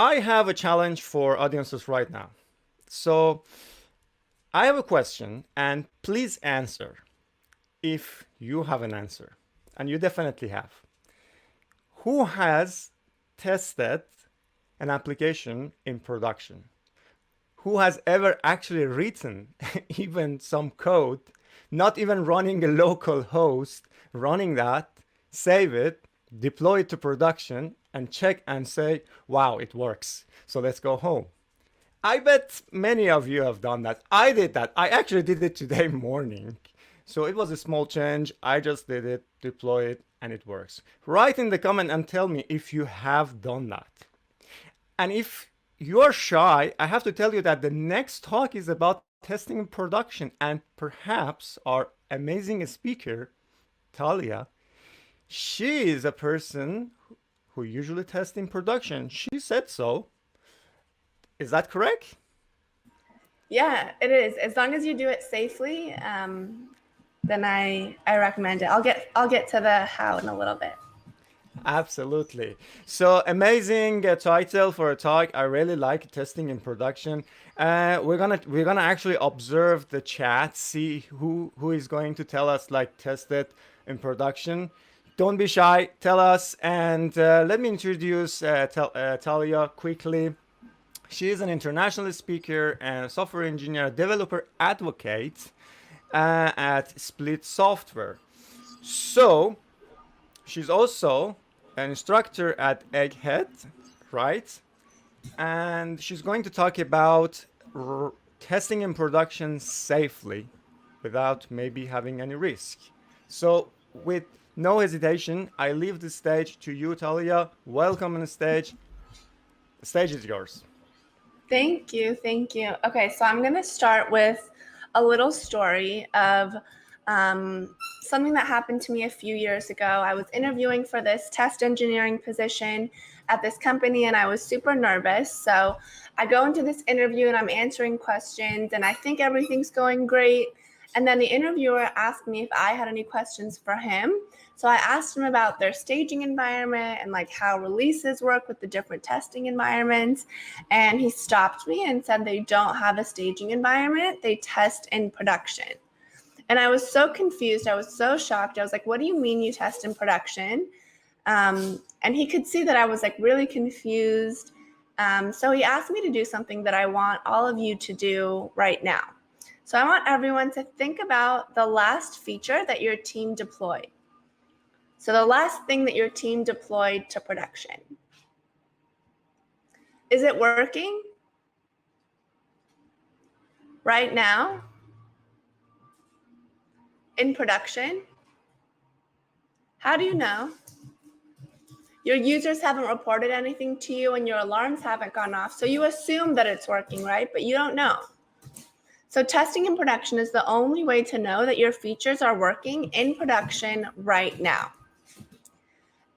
I have a challenge for audiences right now. So I have a question, and please answer if you have an answer. And you definitely have. Who has tested an application in production? Who has ever actually written even some code, not even running a local host, running that, save it, deploy it to production, and check and say, wow, it works. So let's go home. I bet many of you have done that. I did that. I actually did it today morning. So it was a small change. I just did it, deploy it, and it works. Write in the comment and tell me if you have done that. And if you're shy, I have to tell you that the next talk is about testing in production, and perhaps our amazing speaker, Talia, she is a person who usually tests in production. She said so. Is that correct? Yeah, it is. As long as you do it safely, then I recommend it. I'll get to the how in a little bit. Absolutely. So amazing title for a talk. I really like testing in production. We're gonna actually observe the chat, see who is going to tell us like test it in production. Don't be shy. Tell us. And let me introduce Talia quickly. She is an international speaker and software engineer, developer advocate at Split Software. So she's also an instructor at Egghead, right? And she's going to talk about testing in production safely without maybe having any risk. So with no hesitation, I leave the stage to you, Talia. Welcome on the stage. The stage is yours. Thank you. Thank you. Okay, so I'm going to start with a little story of something that happened to me a few years ago. I was interviewing for this test engineering position at this company, and I was super nervous. So I go into this interview and I'm answering questions, and I think everything's going great. And then the interviewer asked me if I had any questions for him. So I asked him about their staging environment and like how releases work with the different testing environments. And he stopped me and said they don't have a staging environment. They test in production. And I was so confused. I was so shocked. I was like, what do you mean you test in production? And he could see that I was like really confused. So he asked me to do something that I want all of you to do right now. So I want everyone to think about the last feature that your team deployed. So the last thing that your team deployed to production. Is it working right now in production? How do you know? Your users haven't reported anything to you and your alarms haven't gone off. So you assume that it's working, right? But you don't know. So testing in production is the only way to know that your features are working in production right now.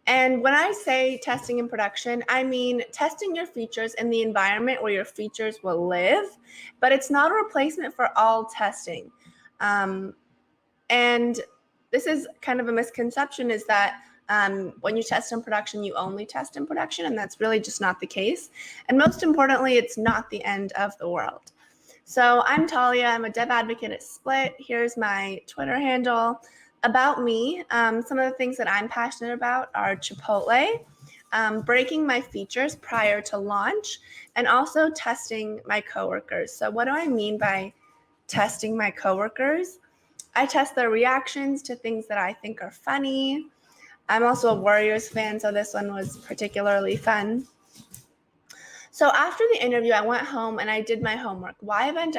And when I say testing in production, I mean testing your features in the environment where your features will live, but it's not a replacement for all testing. And this is kind of a misconception, is that when you test in production, you only test in production, and that's really just not the case. And most importantly, it's not the end of the world. So I'm Talia. I'm a dev advocate at Split. Here's my Twitter handle. About me, some of the things that I'm passionate about are Chipotle, breaking my features prior to launch, and also testing my coworkers. So what do I mean by testing my coworkers? I test their reactions to things that I think are funny. I'm also a Warriors fan, so this one was particularly fun. So after the interview, I went home and I did my homework. Why haven't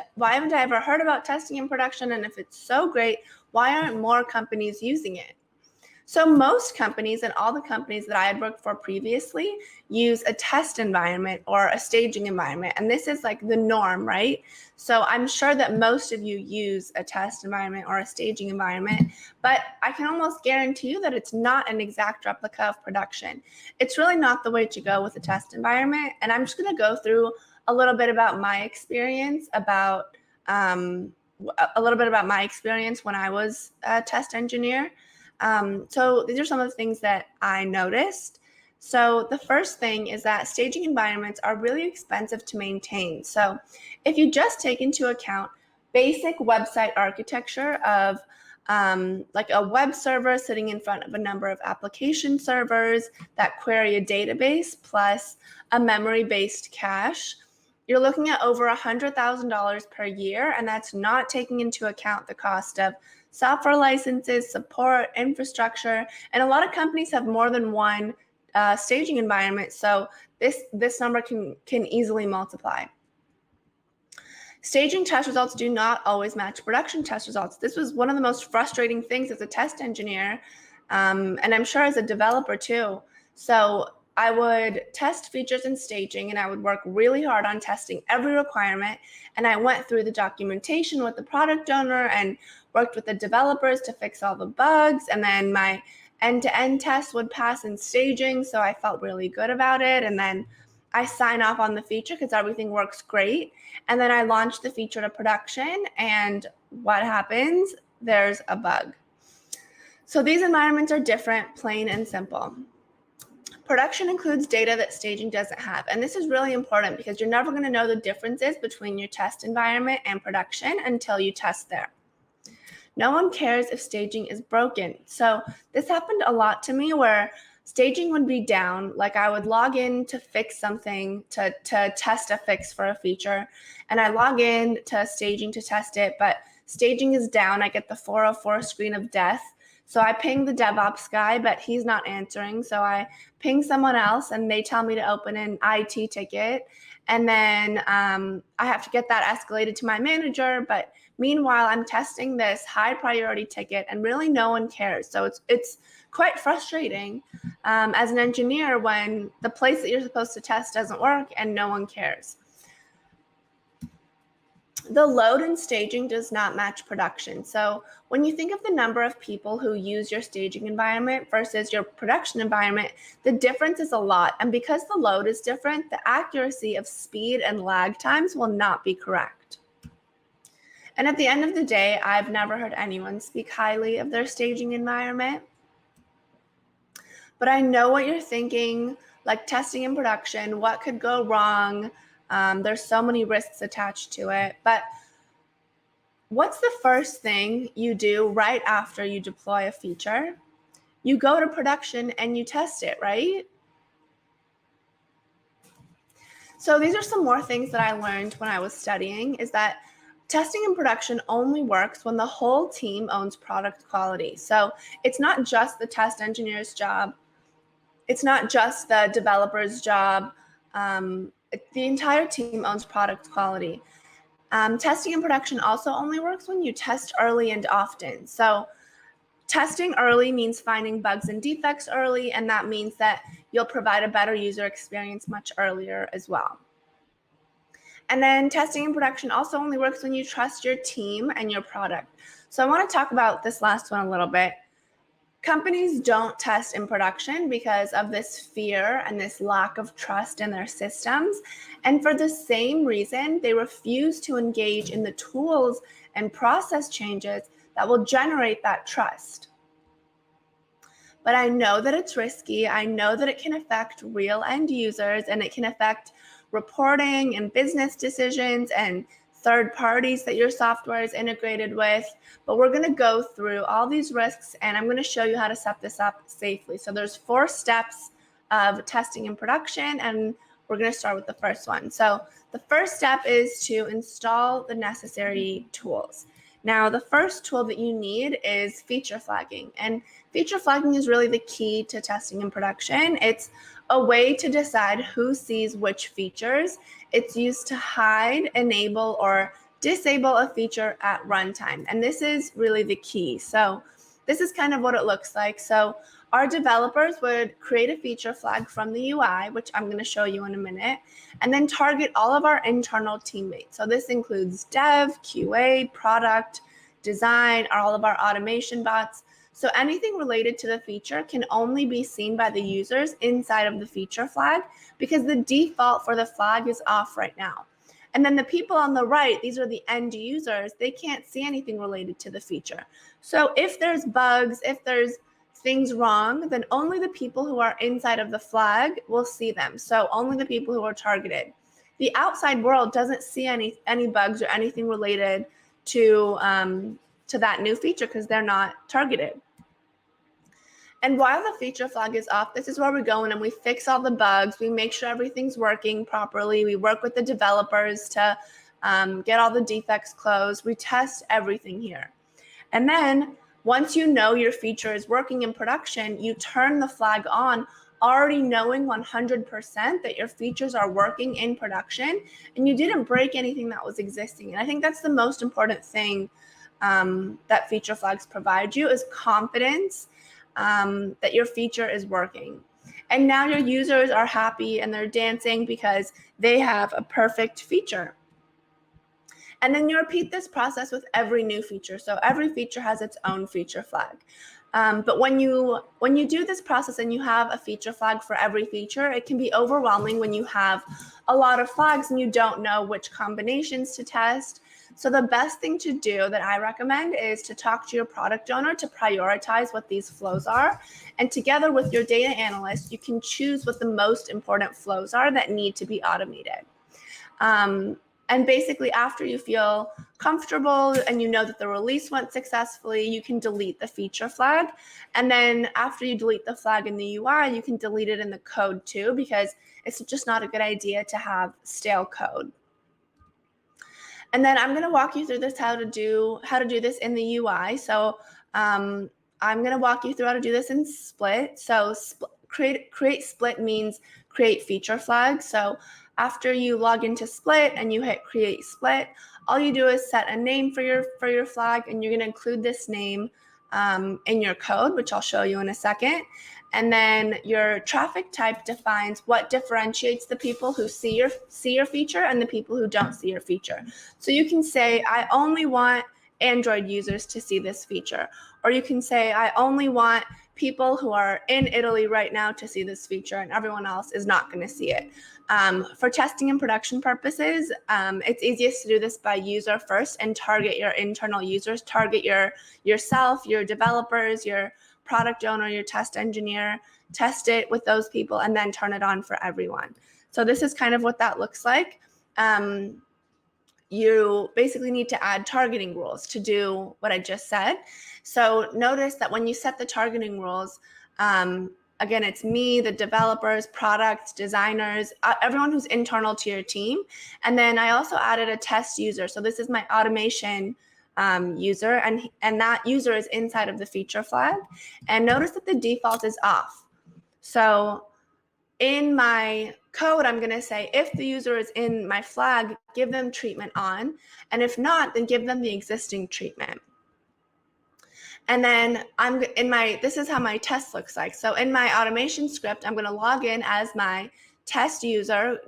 I ever heard about testing in production? And if it's so great, why aren't more companies using it? So most companies, and all the companies that I had worked for previously, use a test environment or a staging environment. And this is like the norm, right? So I'm sure that most of you use a test environment or a staging environment, but I can almost guarantee you that it's not an exact replica of production. It's really not the way to go with a test environment. And I'm just going to go through a little bit about my experience, when I was a test engineer. So these are some of the things that I noticed. So the first thing is that staging environments are really expensive to maintain. So if you just take into account basic website architecture of like a web server sitting in front of a number of application servers that query a database plus a memory-based cache, you're looking at over $100,000 per year, and that's not taking into account the cost of software licenses, support, infrastructure, and a lot of companies have more than one staging environment, so this number can easily multiply. Staging test results do not always match production test results. This was one of the most frustrating things as a test engineer, and I'm sure as a developer too. So I would test features in staging, and I would work really hard on testing every requirement. And I went through the documentation with the product owner and worked with the developers to fix all the bugs. And then my end-to-end test would pass in staging, so I felt really good about it. And then I sign off on the feature because everything works great. And then I launch the feature to production, and what happens? There's a bug. So these environments are different, plain and simple. Production includes data that staging doesn't have. And this is really important because you're never going to know the differences between your test environment and production until you test there. No one cares if staging is broken. So this happened a lot to me where staging would be down. Like I would log in to fix something, to test a fix for a feature, and I log in to staging to test it, but staging is down. I get the 404 screen of death. So I ping the DevOps guy, but he's not answering. So I ping someone else, and they tell me to open an IT ticket. And then I have to get that escalated to my manager. But meanwhile, I'm testing this high priority ticket, and really no one cares. So it's quite frustrating as an engineer when the place that you're supposed to test doesn't work and no one cares. The load in staging does not match production. So when you think of the number of people who use your staging environment versus your production environment, the difference is a lot. And because the load is different, the accuracy of speed and lag times will not be correct. And at the end of the day, I've never heard anyone speak highly of their staging environment. But I know what you're thinking, like testing in production, what could go wrong? There's so many risks attached to it. But what's the first thing you do right after you deploy a feature? You go to production and you test it, right? So these are some more things that I learned when I was studying, is that testing in production only works when the whole team owns product quality. So it's not just the test engineer's job. It's not just the developer's job. The entire team owns product quality. Testing in production also only works when you test early and often. So testing early means finding bugs and defects early, and that means that you'll provide a better user experience much earlier as well. And then testing in production also only works when you trust your team and your product. So I want to talk about this last one a little bit. Companies don't test in production because of this fear and this lack of trust in their systems. And for the same reason, they refuse to engage in the tools and process changes that will generate that trust. But I know that it's risky. I know that it can affect real end users, and it can affect reporting and business decisions and third parties that your software is integrated with. But we're going to go through all these risks, and I'm going to show you how to set this up safely. So there's 4 steps of testing in production, and we're going to start with the first one. So the first step is to install the necessary tools. Now, the first tool that you need is feature flagging. And feature flagging is really the key to testing in production. It's a way to decide who sees which features. It's used to hide, enable, or disable a feature at runtime. And this is really the key. So this is kind of what it looks like. So our developers would create a feature flag from the UI, which I'm going to show you in a minute, and then target all of our internal teammates. So this includes dev, QA, product, design, all of our automation bots. So anything related to the feature can only be seen by the users inside of the feature flag because the default for the flag is off right now. And then the people on the right, these are the end users, they can't see anything related to the feature. So if there's bugs, if there's things wrong, then only the people who are inside of the flag will see them. So only the people who are targeted. The outside world doesn't see any bugs or anything related to that new feature because they're not targeted. And while the feature flag is off, this is where we go in and we fix all the bugs. We make sure everything's working properly. We work with the developers to get all the defects closed. We test everything here. And then once you know your feature is working in production, you turn the flag on, already knowing 100% that your features are working in production and you didn't break anything that was existing. And I think that's the most important thing that feature flags provide you, is confidence that your feature is working. And now your users are happy and they're dancing because they have a perfect feature. And then you repeat this process with every new feature. So every feature has its own feature flag. But when you do this process and you have a feature flag for every feature, it can be overwhelming when you have a lot of flags and you don't know which combinations to test. So the best thing to do that I recommend is to talk to your product owner to prioritize what these flows are. And together with your data analyst, you can choose what the most important flows are that need to be automated. And basically, after you feel comfortable and you know that the release went successfully, you can delete the feature flag. And then after you delete the flag in the UI, you can delete it in the code too, because it's just not a good idea to have stale code. And then I'm going to walk you through this, how to do this in the UI. So I'm going to walk you through how to do this in Split. So create Split means create feature flags. So after you log into Split and you hit create Split, all you do is set a name for your flag, and you're going to include this name in your code, which I'll show you in a second. And then your traffic type defines what differentiates the people who see your feature and the people who don't see your feature. So you can say, I only want Android users to see this feature. Or you can say, I only want people who are in Italy right now to see this feature, and everyone else is not going to see it. For testing and production purposes, it's easiest to do this by user first and target your internal users. Target yourself, your developers, your product owner, your test engineer. Test it with those people and then turn it on for everyone. So this is kind of what that looks like. You basically need to add targeting rules to do what I just said. So notice that when you set the targeting rules, again, it's me, the developers, product designers, everyone who's internal to your team. And then I also added a test user. So this is my automation user, and that user is inside of the feature flag. And notice that the default is off. So in my code, I'm going to say, if the user is in my flag, give them treatment on. And if not, then give them the existing treatment. And then this is how my test looks like. So in my automation script, I'm going to log in as my test user,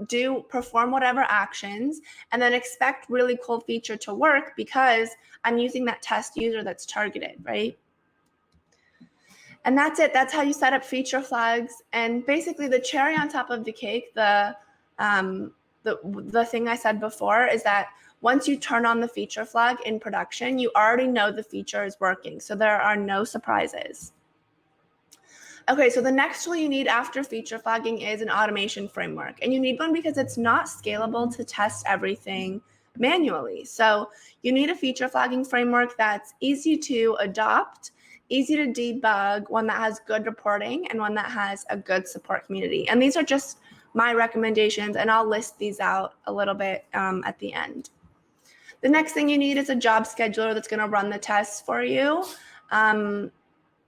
perform whatever actions, and then expect really cool feature to work because I'm using that test user that's targeted, right? And that's it. That's how you set up feature flags. And basically the cherry on top of the cake, the thing I said before is that once you turn on the feature flag in production, you already know the feature is working. So there are no surprises. Okay, so the next tool you need after feature flagging is an automation framework. And you need one because it's not scalable to test everything manually. So you need a feature flagging framework that's easy to adopt, easy to debug, one that has good reporting, and one that has a good support community. And these are just my recommendations, and I'll list these out a little bit at the end. The next thing you need is a job scheduler that's going to run the tests for you.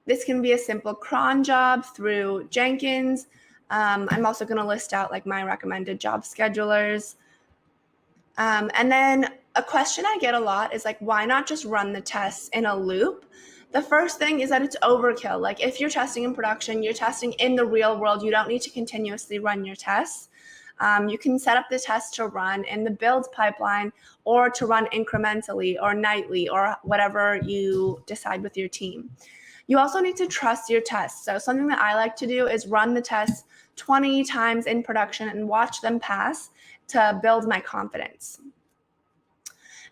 This can be a simple cron job through Jenkins. I'm also going to list out like my recommended job schedulers. And then a question I get a lot is like, why not just run the tests in a loop? The first thing is that it's overkill. Like if you're testing in production, you're testing in the real world, you don't need to continuously run your tests. You can set up the test to run in the build pipeline or to run incrementally or nightly or whatever you decide with your team. You also need to trust your tests. So something that I like to do is run the tests 20 times in production and watch them pass to build my confidence.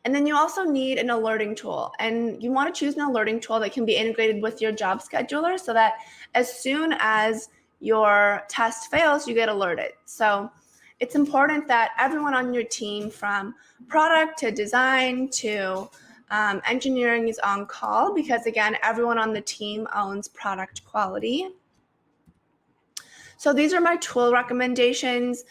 And then you also need an alerting tool, and you want to choose an alerting tool that can be integrated with your job scheduler so that as soon as your test fails, you get alerted. So it's important that everyone on your team, from product to design to engineering, is on call, because again, everyone on the team owns product quality. So these are my tool recommendations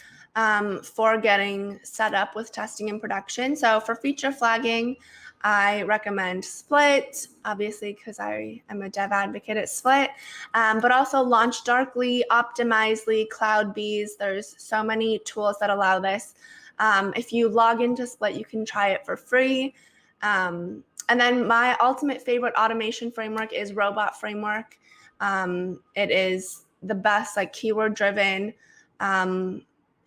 for getting set up with testing in production. So for feature flagging, I recommend Split, obviously, because I am a dev advocate at Split, but also Launch Darkly, Optimizely, CloudBees. There's so many tools that allow this. If you log into Split, you can try it for free. And then my ultimate favorite automation framework is Robot Framework. It is the best, like, keyword-driven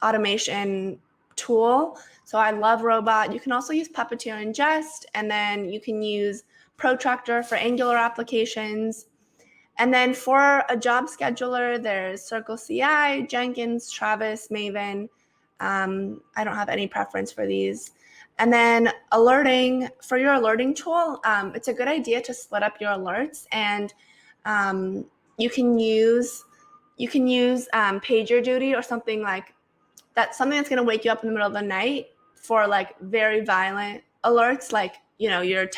automation tool. So I love Robot. You can also use Puppeteer and Jest, and then you can use Protractor for Angular applications. And then for a job scheduler, there's Circle CI, Jenkins, Travis, Maven. I don't have any preference for these. And then alerting, for your alerting tool, it's a good idea to split up your alerts, and you can use PagerDuty or something like that, something that's going to wake you up in the middle of the night for like very violent alerts, like, you know, your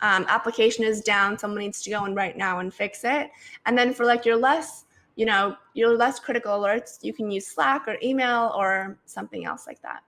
application is down, someone needs to go in right now and fix it. And then for like your less critical alerts, you can use Slack or email or something else like that.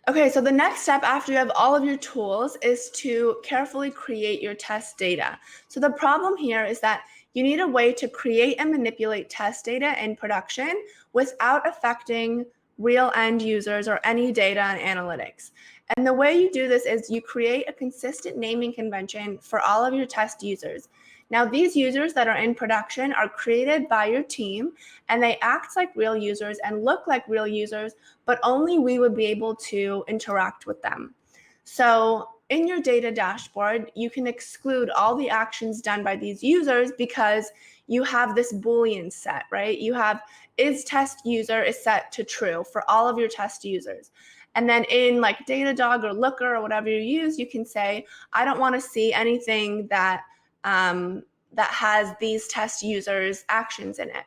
Okay, so the next step after you have all of your tools is to carefully create your test data. So the problem here is that you need a way to create and manipulate test data in production without affecting real end users or any data and analytics. And the way you do this is you create a consistent naming convention for all of your test users. Now, these users that are in production are created by your team, and they act like real users and look like real users, but only we would be able to interact with them. So in your data dashboard, you can exclude all the actions done by these users because you have this Boolean set, right? You have is test user is set to true for all of your test users. And then in like Datadog or Looker or whatever you use, you can say, I don't want to see anything that has these test users' actions in it.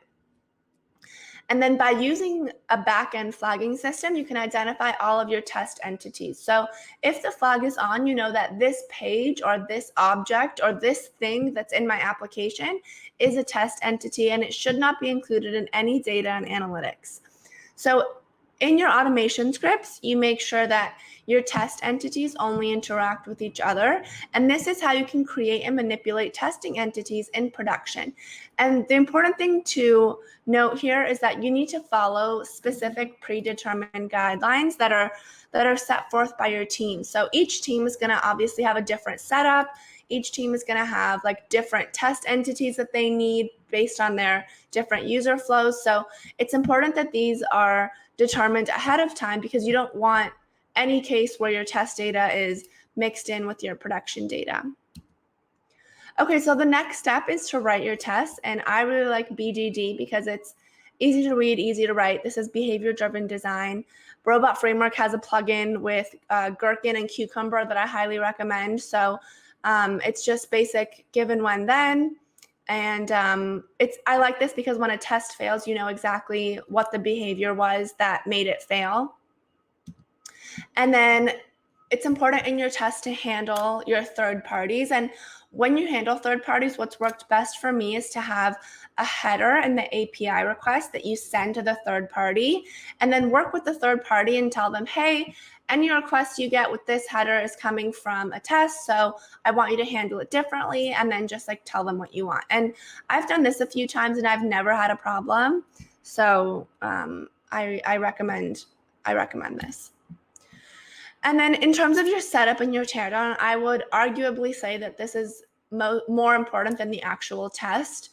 And then by using a backend flagging system, you can identify all of your test entities. So if the flag is on, you know that this page or this object or this thing that's in my application is a test entity, and it should not be included in any data and analytics. So in your automation scripts, you make sure that your test entities only interact with each other. And this is how you can create and manipulate testing entities in production. And the important thing to note here is that you need to follow specific predetermined guidelines that are set forth by your team. So each team is going to obviously have a different setup. Each team is going to have like different test entities that they need based on their different user flows. So it's important that these are determined ahead of time, because you don't want any case where your test data is mixed in with your production data. Okay, so the next step is to write your tests, and I really like BDD because it's easy to read, easy to write. This is behavior-driven design. Robot Framework has a plugin with Gherkin and Cucumber that I highly recommend. So it's just basic given, when, then. And I like this because when a test fails, you know exactly what the behavior was that made it fail. And then it's important in your test to handle your third parties. And when you handle third parties, what's worked best for me is to have a header in the API request that you send to the third party, and then work with the third party and tell them, hey, any request you get with this header is coming from a test, so I want you to handle it differently, and then just like tell them what you want. And I've done this a few times and I've never had a problem. So I recommend this. And then in terms of your setup and your teardown, I would arguably say that this is more important than the actual test.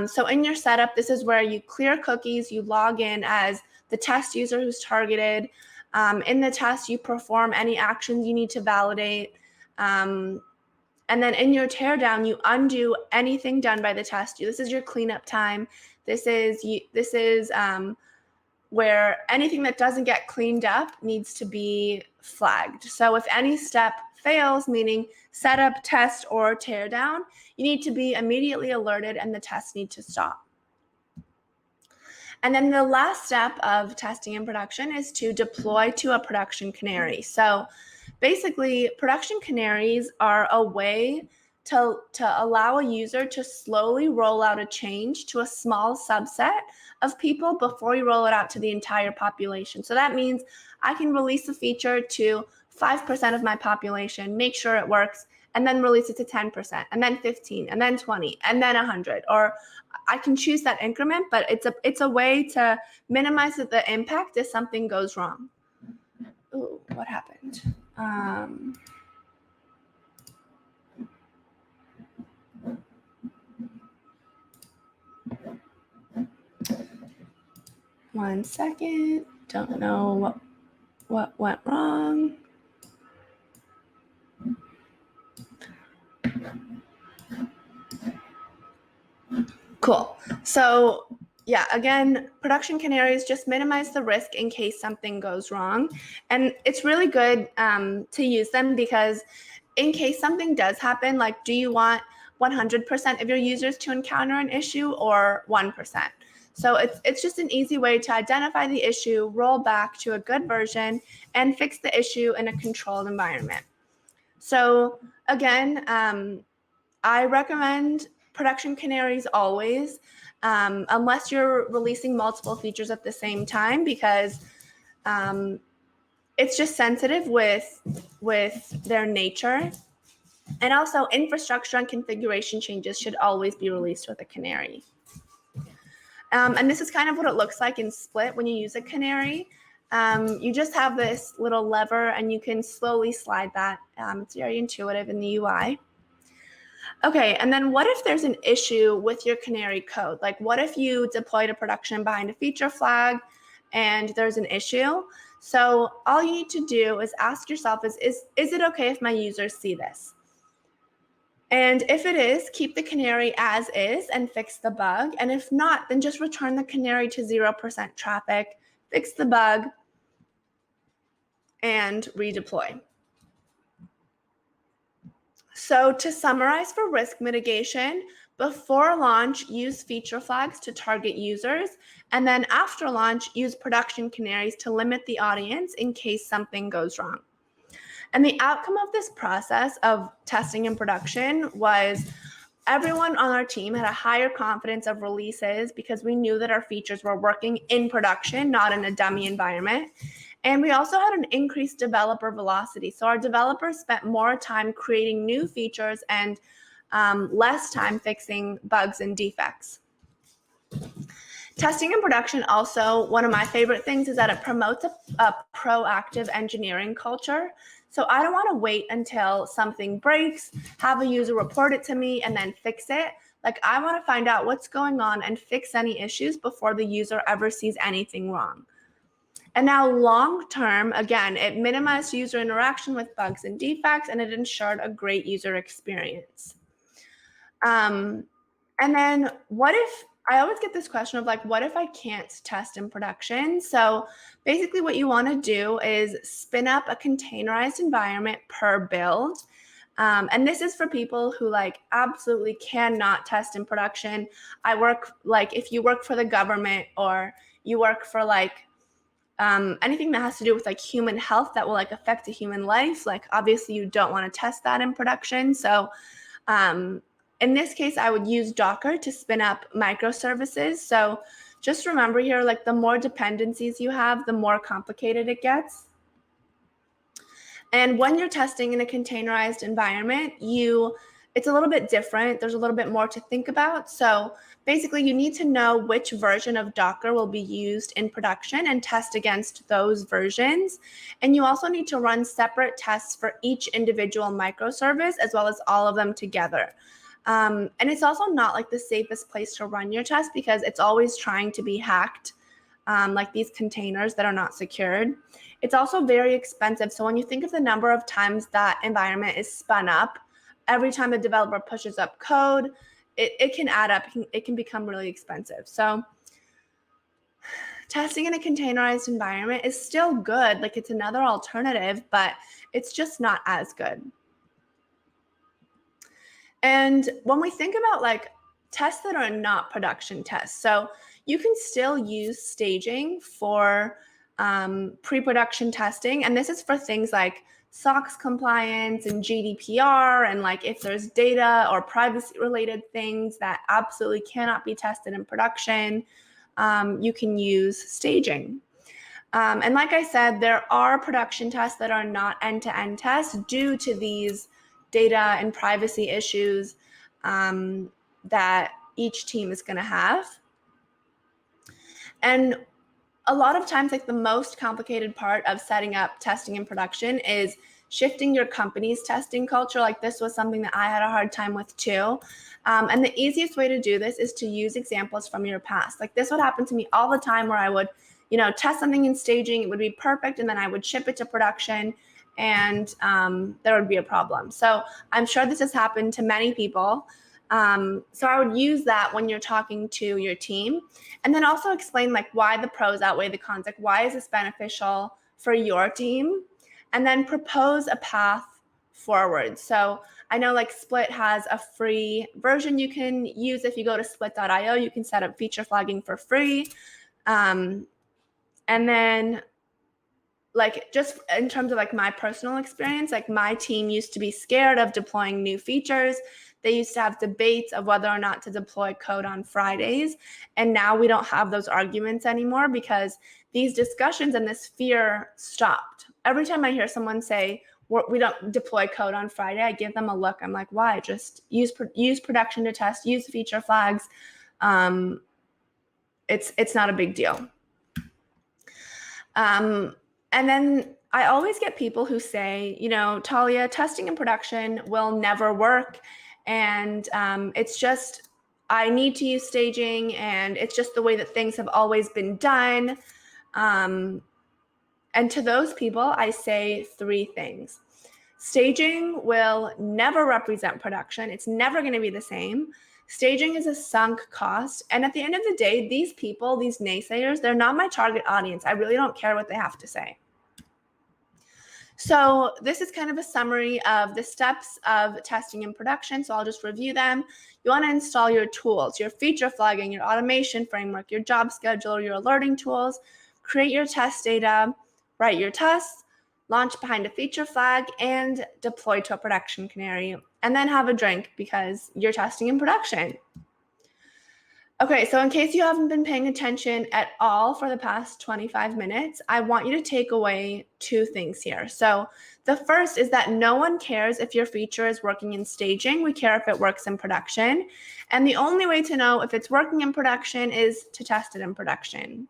So in your setup, this is where you clear cookies, you log in as the test user who's targeted. In the test, you perform any actions you need to validate. And then in your teardown, you undo anything done by the test. This is your cleanup time. This is where anything that doesn't get cleaned up needs to be flagged. So if any step fails, meaning setup, test, or tear down, you need to be immediately alerted and the tests need to stop. And then the last step of testing in production is to deploy to a production canary. So basically, production canaries are a way to allow a user to slowly roll out a change to a small subset of people before you roll it out to the entire population. So that means I can release a feature to 5% of my population, make sure it works, and then release it to 10%, and then 15, and then 20, and then 100. Or I can choose that increment, but it's a way to minimize the impact if something goes wrong. Ooh, what happened? One second. Don't know what went wrong. Cool. So yeah, again, production canaries just minimize the risk in case something goes wrong. And it's really good to use them because in case something does happen, like, do you want 100% of your users to encounter an issue or 1%? So it's just an easy way to identify the issue, roll back to a good version, and fix the issue in a controlled environment. So again, I recommend production canaries always, unless you're releasing multiple features at the same time, because it's just sensitive with their nature. And also, infrastructure and configuration changes should always be released with a canary. And this is kind of what it looks like in Split when you use a canary. You just have this little lever and you can slowly slide that. It's very intuitive in the UI. Okay, and then what if there's an issue with your canary code? Like, what if you deploy to production behind a feature flag and there's an issue? So all you need to do is ask yourself, is it okay if my users see this? And if it is, keep the canary as is and fix the bug. And if not, then just return the canary to 0% traffic, fix the bug, and redeploy. So to summarize for risk mitigation, before launch, use feature flags to target users. And then after launch, use production canaries to limit the audience in case something goes wrong. And the outcome of this process of testing in production was everyone on our team had a higher confidence of releases because we knew that our features were working in production, not in a dummy environment. And we also had an increased developer velocity. So our developers spent more time creating new features and less time fixing bugs and defects. Testing in production also, one of my favorite things is that it promotes a proactive engineering culture. So I don't want to wait until something breaks, have a user report it to me, and then fix it. Like, I want to find out what's going on and fix any issues before the user ever sees anything wrong. And now long term, again, it minimized user interaction with bugs and defects, and it ensured a great user experience. And then what if, I always get this question of like, what if I can't test in production? So basically what you want to do is spin up a containerized environment per build. And this is for people who like absolutely cannot test in production. If you work for the government or you work for like anything that has to do with like human health that will like affect a human life, like obviously you don't want to test that in production. So in this case, I would use Docker to spin up microservices. So just remember here, like the more dependencies you have, the more complicated it gets. And when you're testing in a containerized environment, it's a little bit different. There's a little bit more to think about. So basically, you need to know which version of Docker will be used in production and test against those versions. And you also need to run separate tests for each individual microservice as well as all of them together. And it's also not like the safest place to run your test because it's always trying to be hacked, like these containers that are not secured. It's also very expensive. So when you think of the number of times that environment is spun up, every time a developer pushes up code, it can add up. It can become really expensive. So Testing in a containerized environment is still good. Like, it's another alternative, but it's just not as good. And when we think about like tests that are not production tests, so you can still use staging for pre-production testing. And this is for things like SOX compliance and GDPR, and like if there's data or privacy related things that absolutely cannot be tested in production, you can use staging. And like I said, there are production tests that are not end-to-end tests due to these data and privacy issues that each team is going to have. And a lot of times, like the most complicated part of setting up testing in production is shifting your company's testing culture. Like, this was something that I had a hard time with too. And the easiest way to do this is to use examples from your past. Like, this would happen to me all the time where I would, test something in staging, it would be perfect, and then I would ship it to production, and there would be a problem. So I'm sure this has happened to many people. So I would use that when you're talking to your team, and then also explain like why the pros outweigh the cons. Like, why is this beneficial for your team? And then propose a path forward. So I know like Split has a free version you can use. If you go to split.io, you can set up feature flagging for free. And then like, just in terms of like my personal experience, like my team used to be scared of deploying new features. They used to have debates of whether or not to deploy code on Fridays. And now we don't have those arguments anymore because these discussions and this fear stopped. Every time I hear someone say, we don't deploy code on Friday, I give them a look. I'm like, why? Just use production to test, use feature flags. It's not a big deal. And then I always get people who say, Talia, testing in production will never work. And it's just, I need to use staging, and it's just the way that things have always been done. And to those people, I say three things. Staging will never represent production. It's never going to be the same. Staging is a sunk cost. And at the end of the day, these people, these naysayers, they're not my target audience. I really don't care what they have to say. So this is kind of a summary of the steps of testing in production. So I'll just review them. You want to install your tools, your feature flagging, your automation framework, your job scheduler, your alerting tools, create your test data, write your tests, launch behind a feature flag, and deploy to a production canary, and then have a drink because you're testing in production. Okay, so in case you haven't been paying attention at all for the past 25 minutes, I want you to take away two things here. So the first is that no one cares if your feature is working in staging. We care if it works in production. And the only way to know if it's working in production is to test it in production.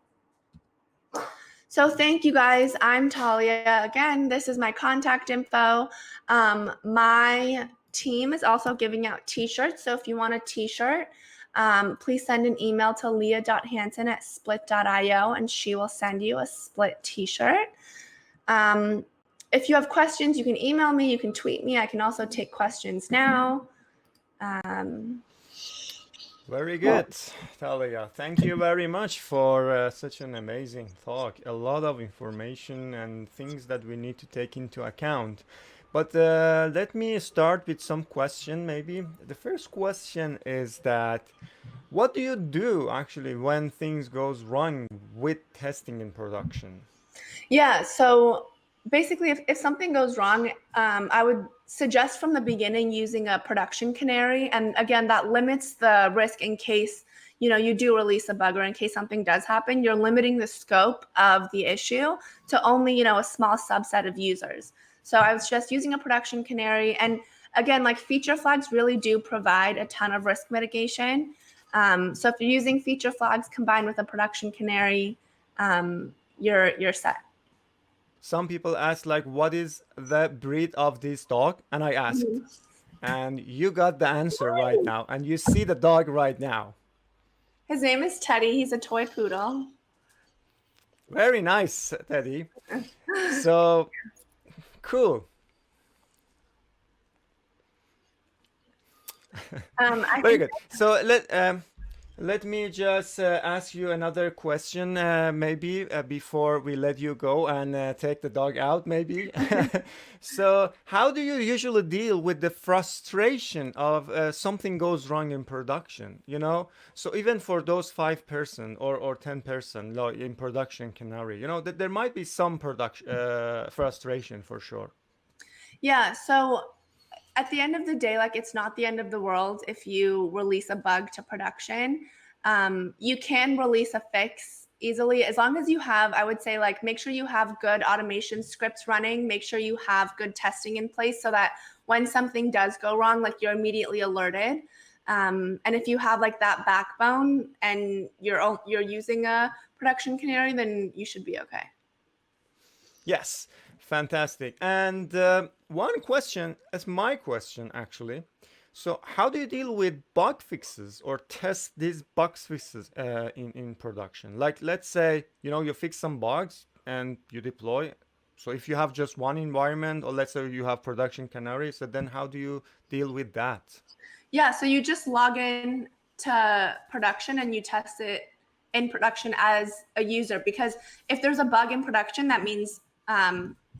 So thank you guys. I'm Talia. Again, this is my contact info. My team is also giving out t-shirts. So if you want a t-shirt, please send an email to leah.hansen@split.io, and she will send you a Split t-shirt. If you have questions, you can email me, you can tweet me. I can also take questions now. Very good, Talia. Thank you very much for such an amazing talk. A lot of information and things that we need to take into account. But let me start with some question maybe. The first question is that what do you do actually when things goes wrong with testing in production? Yeah, so basically if something goes wrong, I would suggest from the beginning using a production canary. And again, that limits the risk in case you do release a bug, or in case something does happen, you're limiting the scope of the issue to only a small subset of users. So I was just using a production canary. And again, like, feature flags really do provide a ton of risk mitigation. So if you're using feature flags combined with a production canary, you're set. Some people ask like, what is the breed of this dog? And I asked, and you got the answer right now, and you see the dog right now. His name is Teddy. He's a toy poodle. Very nice, Teddy. So cool. Very good. So Let me just ask you another question, maybe before we let you go and take the dog out, maybe. So, how do you usually deal with the frustration of something goes wrong in production? You know, so even for those 5 person or 10 person in production canary, you know, that there might be some production frustration for sure. Yeah, so at the end of the day, like it's not the end of the world if you release a bug to production. You can release a fix easily as long as you have, I would say, like make sure you have good automation scripts running, make sure you have good testing in place so that when something does go wrong, like you're immediately alerted. And if you have like that backbone and you're using a production canary, then you should be okay. Yes, fantastic. And one question, as my question actually. So, how do you deal with bug fixes or test these bug fixes in production? Like, let's say, you know, you fix some bugs and you deploy. So, if you have just one environment, or let's say you have production canary, so then how do you deal with that? Yeah, so you just log in to production and you test it in production as a user, because if there's a bug in production, that means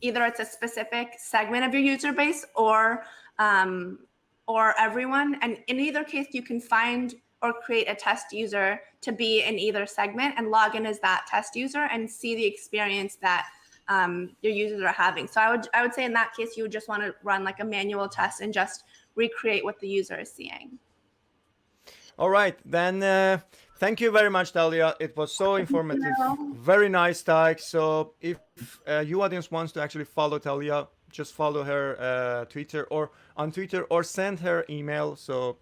either it's a specific segment of your user base um, or everyone. And in either case, you can find or create a test user to be in either segment and log in as that test user and see the experience that your users are having. So I would say in that case, you would just want to run like a manual test and just recreate what the user is seeing. All right, then thank you very much, Talia. It was so informative. No. Very nice talk. So if you audience wants to actually follow Talia, just follow her Twitter or on Twitter or send her email. So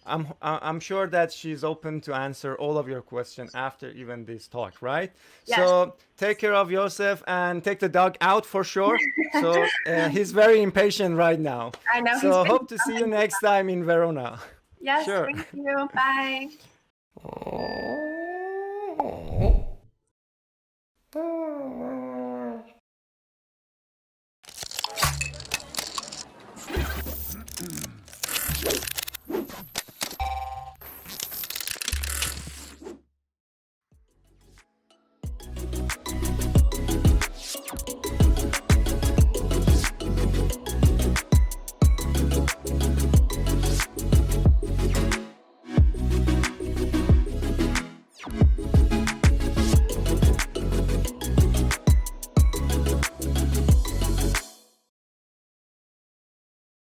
I'm sure that she's open to answer all of your questions after even this talk, right? Yes. So take care of yourself and take the dog out for sure. So he's very impatient right now. I know he's So been hope to see you next time in Verona. Yes, Sure. thank you. Bye.